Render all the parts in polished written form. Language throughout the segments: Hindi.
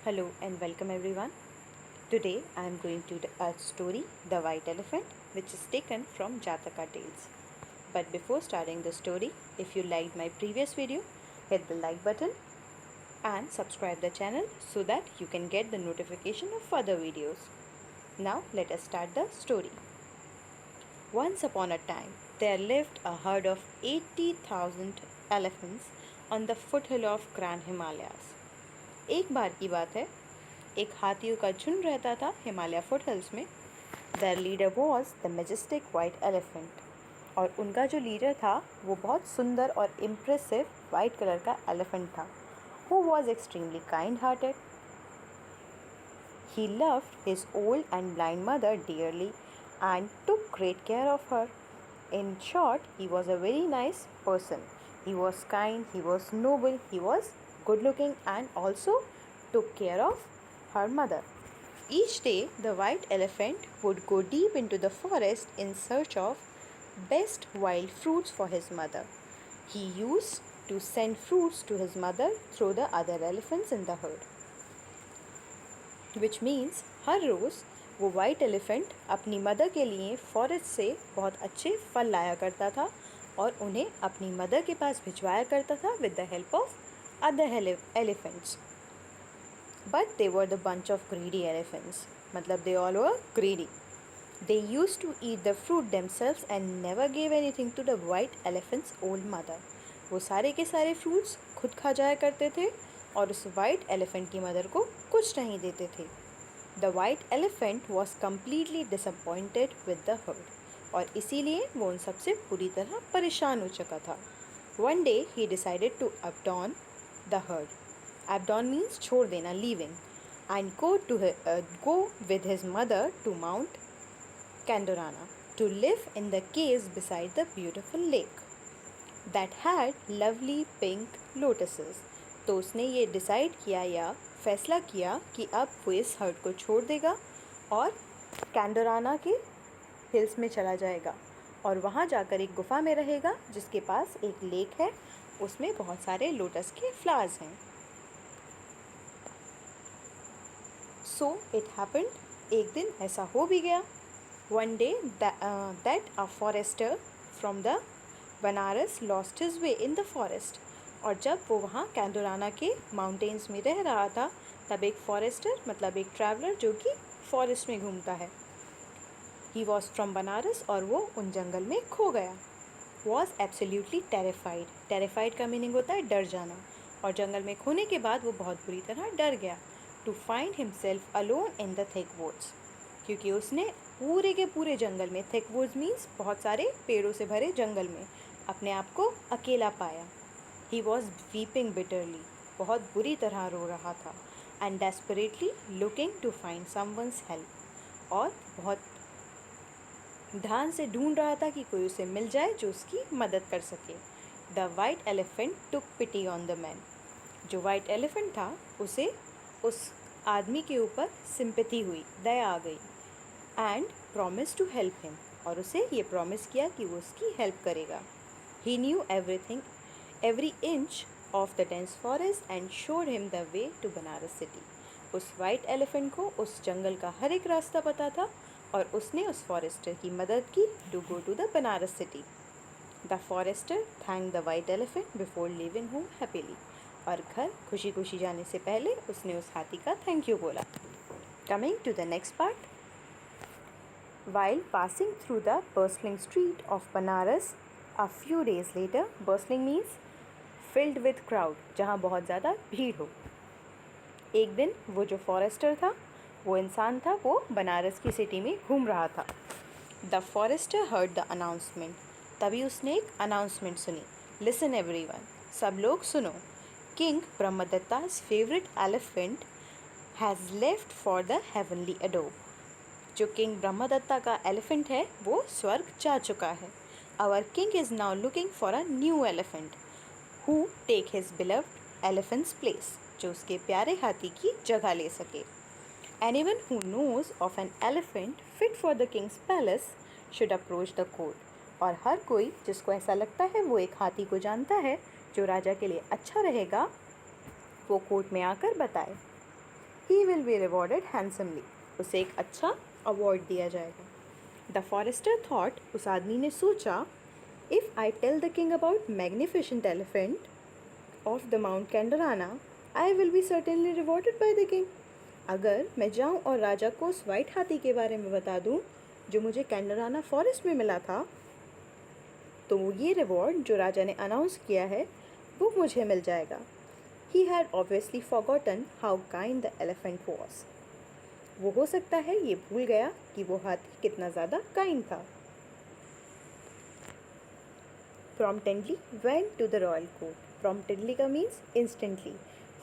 Hello and welcome everyone. Today I am going to a story The White Elephant, which is taken from Jataka Tales. But before starting the story, if you liked my previous video, hit the like button and subscribe the channel so that you can get the notification of further videos. Now let us start the story. Once upon a time, there lived a herd of 80,000 elephants on the foothill of Grand Himalayas. एक बार की बात है, एक हाथियों का झुंड रहता था हिमालय फुट हिल्स में. There leader was the Majestic white elephant. और उनका जो लीडर था वो बहुत सुंदर और इम्प्रेसिव वाइट कलर का एलिफेंट था. Who was extremely kind hearted. He loved his old and blind mother dearly and took great care of her. In short, he was a very nice person. He was kind, he was noble, he was good looking and also took care of her mother. Each day, the white elephant would go deep into the forest in search of best wild fruits for his mother. He used to send fruits to his mother through the other elephants in the herd. Which means हर रोज़ वो वाइट एलिफेंट अपनी मदर के लिए फॉरेस्ट से बहुत अच्छे फल लाया करता था और उन्हें अपनी मदर के पास भिजवाया करता था with the help of other elephants. But they were the bunch of greedy elephants. मतलब they all were greedy. They use to eat the fruit themselves and never gave anything to the white elephants old mother. वो सारे के सारे फ्रूट्स खुद खा जाया करते थे और उस वाइट एलिफेंट की मदर को कुछ नहीं देते थे. The white elephant was completely disappointed with the heard. और इसीलिए वो उन सबसे पूरी तरह परेशान हो चुका था. One day he decided to abandon the herd. Abandon means छोड़ देना, leaving, and go with his mother to mount Kandorana to live in the caves beside the beautiful lake that had lovely pink lotuses. तो उसने ये डिसाइड किया या फैसला किया कि अब वो इस हर्ड को छोड़ देगा और कैंडोराना के हिल्स में चला जाएगा और वहाँ जाकर एक गुफा में रहेगा जिसके पास एक लेक है, उसमें बहुत सारे लोटस के फ्लावर्स हैं. So it happened. एक दिन ऐसा हो भी गया. One day that a forester from the Banaras lost his way in the forest. और जब वो वहाँ कैंडोराना के माउंटेन्स में रह रहा था तब एक फॉरेस्टर मतलब एक ट्रैवलर जो कि फॉरेस्ट में घूमता है, ही वॉज फ्रॉम बनारस और वो उन जंगल में खो गया. Was absolutely terrified. टेरिफाइड का मीनिंग होता है डर जाना. और जंगल में खोने के बाद वो बहुत बुरी तरह डर गया. To find himself alone in the thick woods. क्योंकि उसने पूरे के पूरे जंगल में, थिक वुड्स मीन्स बहुत सारे पेड़ों से भरे जंगल में, अपने आप को अकेला पाया. He was weeping bitterly. बहुत बुरी तरह रो रहा था. And desperately looking to find someone's help. और बहुत ध्यान से ढूंढ रहा था कि कोई उसे मिल जाए जो उसकी मदद कर सके. The white elephant took pity on the man. जो white elephant था उसे उस आदमी के ऊपर सिंपैथी हुई, दया आ गई. And promised to help him. और उसे ये प्रॉमिस किया कि वो उसकी हेल्प करेगा. He knew every inch of the dense forest and showed him the way to Banaras city. उस वाइट एलिफेंट को उस जंगल का हर एक रास्ता पता था और उसने उस फॉरेस्टर की मदद की to go to the Banaras city. The forester thank the white elephant before leaving home happily. और घर खुशी खुशी जाने से पहले उसने उस हाथी का थैंक यू बोला. Coming to the next part. While passing through the bustling street of Banaras a few days later, bustling means filled with crowd, जहाँ बहुत ज़्यादा भीड़ हो. एक दिन वो जो फॉरेस्टर था, वो इंसान था, वो बनारस की सिटी में घूम रहा था. The forester heard the announcement. तभी उसने एक अनाउंसमेंट सुनी. लिसन एवरीवन, सब लोग सुनो. King Brahmadatta's favourite elephant has left for the heavenly अडोब. जो किंग ब्रह्मदत्ता का एलिफेंट है वो स्वर्ग जा चुका है. Our king is now looking for a new elephant who take his beloved elephants place. जो उसके प्यारे हाथी की जगह ले सके. Anyone who knows of an elephant fit for the king's palace should approach the court. और हर कोई जिसको ऐसा लगता है वो एक हाथी को जानता है जो राजा के लिए अच्छा रहेगा, वो कोर्ट में आकर बताए. He will be rewarded handsomely, उसे एक अच्छा अवार्ड दिया जाएगा। द फॉरेस्टर थॉट, उस आदमी ने सोचा, if I tell the king about magnificent elephant of the mount Kandorana, I will be certainly rewarded by the king. अगर मैं जाऊं और राजा को उस वाइट हाथी के बारे में बता दूं जो मुझे कैंडराना फॉरेस्ट में मिला था, तो ये रिवॉर्ड जो राजा ने अनाउंस किया है वो मुझे मिल जाएगा। He had obviously forgotten how kind the elephant was. वो हो सकता है ये भूल गया कि वो हाथी कितना ज़्यादा काइंड था। Promptly went to the royal court. Promptly का मीन्स इंस्टेंटली,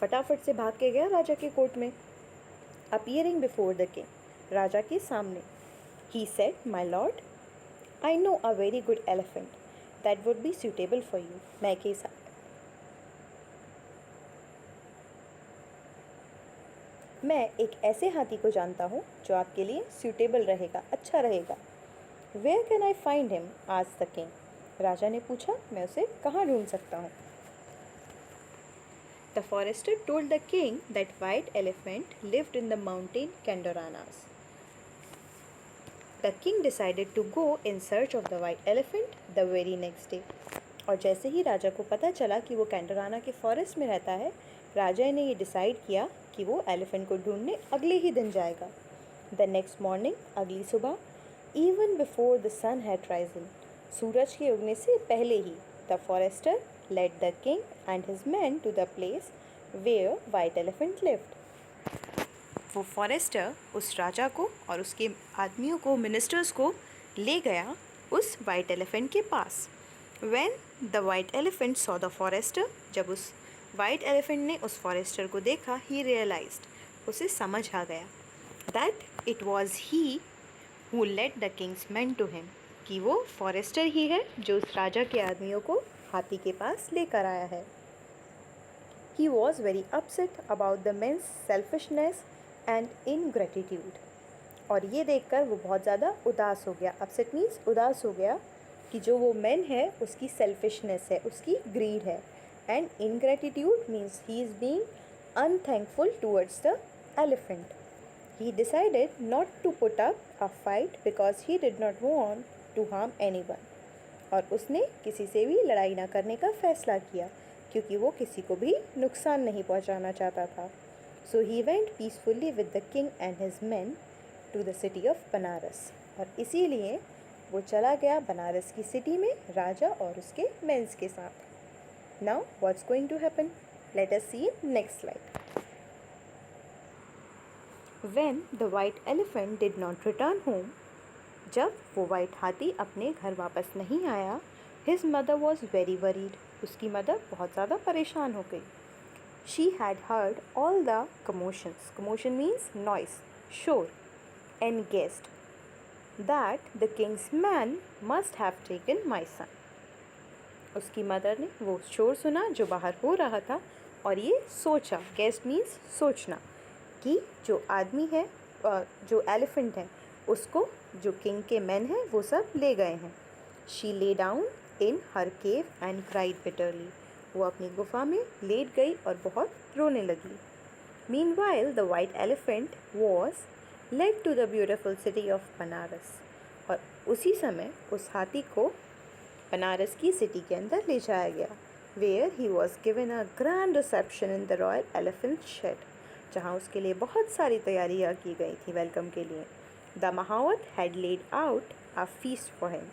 फटाफट से भाग के गया राजा के कोर्ट में। अपीयरिंग बिफोर द किंग, राजा के सामने। He said, my lord, I know a very good elephant that would be suitable for you. मैं एक ऐसे हाथी को जानता हूँ जो आपके लिए सूटेबल रहेगा, अच्छा रहेगा। Where can I find him? Asked the king. राजा ने पूछा, मैं उसे कहाँ ढूंढ सकता हूँ? The forester told the king that white elephant lived in the mountain Kandoranas. The king decided to go in search of the white elephant the very next day. और जैसे ही राजा को पता चला कि वो कैंडोराना के फॉरेस्ट में रहता है, राजा ने ये डिसाइड किया कि वो एलिफेंट को ढूंढने अगले ही दिन जाएगा। द नेक्स्ट मॉर्निंग, अगली सुबह, even before the sun had risen, सूरज के उगने से पहले ही, the forester led the king and his man to the place where white elephant lived. वो फॉरेस्टर उस राजा को और उसके आदमियों को, मिनिस्टर्स को ले गया उस वाइट एलिफेंट के पास। When the white elephant saw the forester, जब उस वाइट एलिफेंट ने उस फॉरेस्टर को देखा, he realized, उसे समझ आ गया, that it was he who led the king's men to him, कि वो फॉरेस्टर ही है जो उस राजा के आदमियों को हाथी के पास लेकर आया है। He was very upset about the men's selfishness and ingratitude, और ये देखकर वो बहुत ज़्यादा उदास हो गया। अपसेट मीन्स उदास हो गया कि जो वो मैन है उसकी सेल्फिशनेस है, उसकी ग्रीड है। And ingratitude means he is being unthankful towards the elephant. He decided not to put up a fight because he did not want to harm anyone, और उसने किसी से भी लड़ाई ना करने का फैसला किया क्योंकि वो किसी को भी नुकसान नहीं पहुंचाना चाहता था। So he went peacefully with the king and his man to the city of Banaras, और इसीलिए वो चला गया बनारस की सिटी में राजा और उसके मेंस के साथ। Now what's going to happen? Let us see next slide. When the white elephant did not return home, जब वो वाइट हाथी अपने घर वापस नहीं आया, his mother was very worried, उसकी मदर बहुत ज़्यादा परेशान हो गई। She had heard all the commotions, commotion means noise, शोर, and guessed that the king's man must have taken my son. उसकी मदर ने वो शोर सुना जो बाहर हो रहा था और ये सोचा, गेस्ट मीन्स सोचना, कि जो आदमी है, जो एलिफेंट है, उसको जो किंग के मैन हैं वो सब ले गए हैं। She lay down in her cave and cried bitterly, वो अपनी गुफा में लेट गई और बहुत रोने लगी। Meanwhile the white elephant was led to the beautiful city of Banaras, और उसी समय उस हाथी को बनारस की सिटी के अंदर ले जाया गया। Where he was given a grand reception in the royal elephant shed, जहाँ उसके लिए बहुत सारी तैयारियाँ की गई थी वेलकम के लिए। The mahout had laid out a feast for him,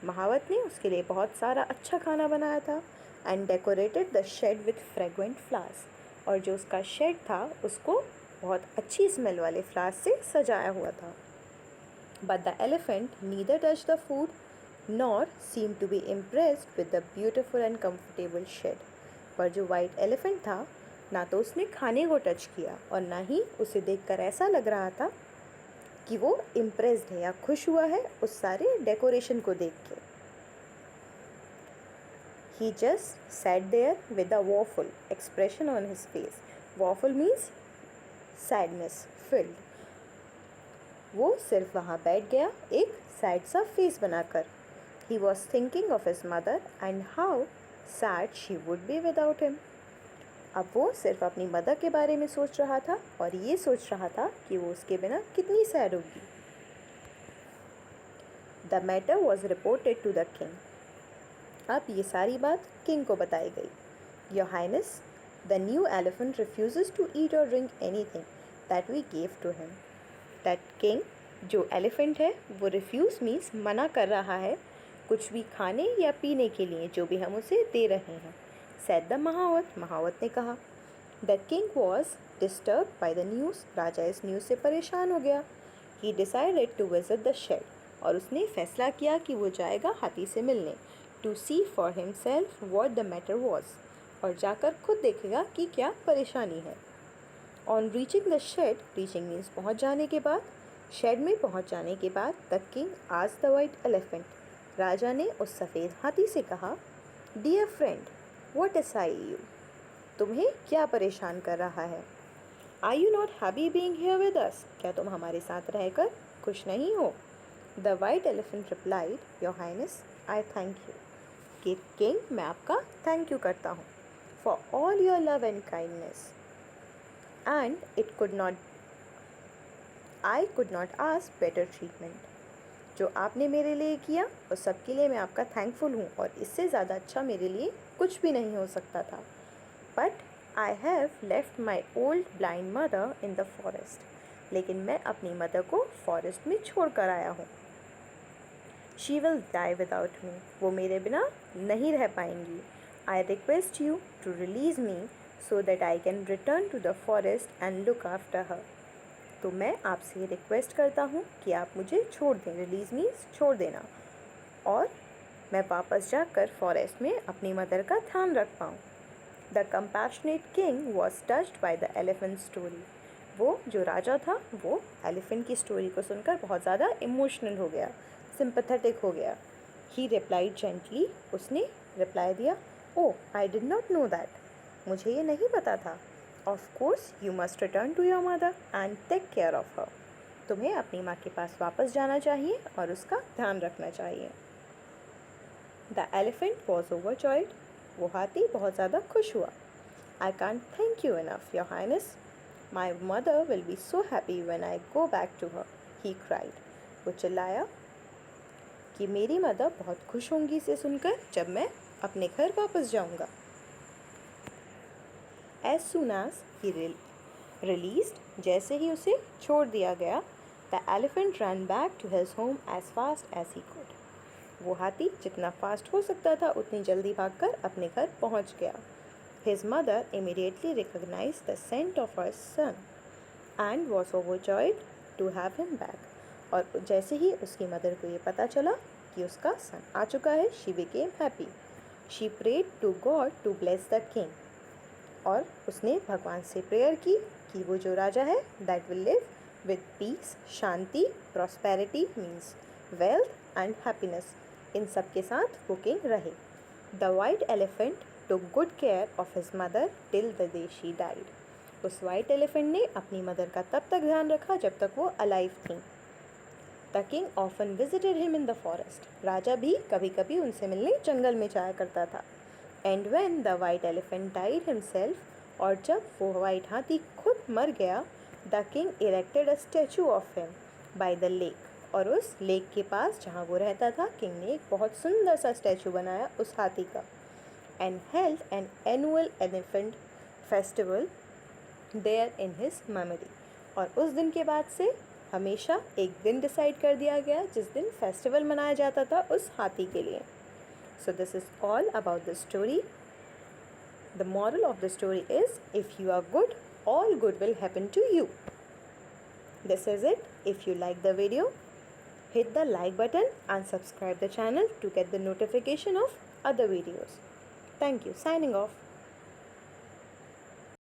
महावत ने उसके लिए बहुत सारा अच्छा खाना बनाया था। And decorated the shed with fragrant flowers, और जो उसका शेड था उसको बहुत अच्छी स्मेल वाले फ्लावर्स से सजाया हुआ था। But the elephant neither touch the food nor seem to be impressed with the beautiful and comfortable shed, पर जो वाइट एलिफेंट था ना तो उसने खाने को टच किया और ना ही उसे देखकर ऐसा लग रहा था कि वो इम्प्रेस्ड है या खुश हुआ है उस सारे डेकोरेशन को देख के। He just sat there with a woeful expression on his face. Woeful means sadness filled. वो सिर्फ वहाँ बैठ गया एक सैड सा फेस बनाकर। He was thinking of his mother and how sad she would be without him. अब वो सिर्फ अपनी मदर के बारे में सोच रहा था और ये सोच रहा था कि वो उसके बिना कितनी सैड होगी। The matter was reported to the king. अब ये सारी बात किंग को बताई गई। Your highness, the new elephant refuses to eat और drink anything that we gave to him. That king, जो एलिफेंट है वो रिफ्यूज़ मीन्स मना कर रहा है कुछ भी खाने या पीने के लिए जो भी हम उसे दे रहे हैं। सैड द महावत, महावत ने कहा। The king was disturb by the news. राजा इस न्यूज़ से परेशान हो गया। He decided to visit the shed. और उसने फैसला किया कि वो जाएगा हाथी से मिलने। To see for himself what the matter was. और जाकर खुद देखेगा कि क्या परेशानी है। On reaching the shed, reaching means पहुँच जाने के बाद, शेड में पहुँच जाने के बाद the king asked the white elephant. राजा ने उस सफ़ेद हाथी से कहा, डियर फ्रेंड, व्हाट असाइल यू? तुम्हें क्या परेशान कर रहा है? Are you not happy being here with us? क्या तुम हमारे साथ रहकर खुश नहीं हो? The white elephant replied, your highness, I thank you. कि किंग, मैं आपका थैंक यू करता हूँ for all your love and kindness and I could not ask better treatment. जो आपने मेरे लिए किया उस सब के लिए मैं आपका थैंकफुल हूँ और इससे ज़्यादा अच्छा मेरे लिए कुछ भी नहीं हो सकता था। But I have left my old blind mother in the forest. लेकिन मैं अपनी मदर को फॉरेस्ट में छोड़ कर आया हूँ। She will die without me. वो मेरे बिना नहीं रह पाएंगी। I request you to release me so that I can return to the forest and look after her. तो मैं आपसे रिक्वेस्ट करता हूँ कि आप मुझे छोड़ दें। रिलीज़ मीन्स छोड़ देना। और मैं वापस जाकर फॉरेस्ट में अपनी मदर का ध्यान रख पाऊँ। The compassionate king was touched by the elephant story. वो जो राजा था वो एलिफेंट की स्टोरी को सुनकर बहुत ज़्यादा इमोशनल हो गया, सिंपैथेटिक हो गया। He replied gently. उसने रिप्लाई दिया, oh, I did not know that. मुझे ये नहीं पता था। Of course you must return to your mother and take care of her. तुम्हें अपनी माँ के पास वापस जाना चाहिए और उसका ध्यान रखना चाहिए। The elephant was overjoyed. वो हाथी बहुत ज़्यादा खुश हुआ। I can't thank you enough, your highness. My mother will be so happy when I go back to her, he cried. वो चिल्लाया कि मेरी मदर बहुत खुश होंगी इसे सुनकर जब मैं अपने घर वापस जाऊंगा। As soon as he released, जैसे ही उसे छोड़ दिया गया, the elephant ran back to his home as fast as he could. वो हाथी जितना फास्ट हो सकता था उतनी जल्दी भागकर अपने घर पहुंच गया। His mother immediately recognized the scent of her son and was overjoyed to have him back. और जैसे ही उसकी मदर को ये पता चला कि उसका सन आ चुका है, she became happy. She prayed to God to bless the king. और उसने भगवान से प्रेयर की कि वो जो राजा है that will live with peace, शांति, prosperity means wealth and happiness, इन सब के साथ वो किंग रहे। The white elephant took good care of his mother till the day she died. उस वाइट एलिफेंट ने अपनी मदर का तब तक ध्यान रखा जब तक वो अलाइव थी। The king often visited him in the forest. राजा भी कभी कभी उनसे मिलने जंगल में जाया करता था। And when the white elephant died himself, और जब वो वाइट हाथी खुद मर गया, the king erected a statue of him by the lake. और उस लेक के पास जहाँ वो रहता था किंग ने एक बहुत सुंदर सा स्टैचू बनाया उस हाथी का। And held an annual elephant festival there in his memory. और उस दिन के बाद से हमेशा एक दिन डिसाइड कर दिया गया जिस दिन फेस्टिवल मनाया जाता था उस हाथी के लिए। So this is all about the story. The moral of the story is, if you are good, all good will happen to you. This is it. If you like the video, hit the like button and subscribe the channel to get the notification of other videos. Thank you. Signing off.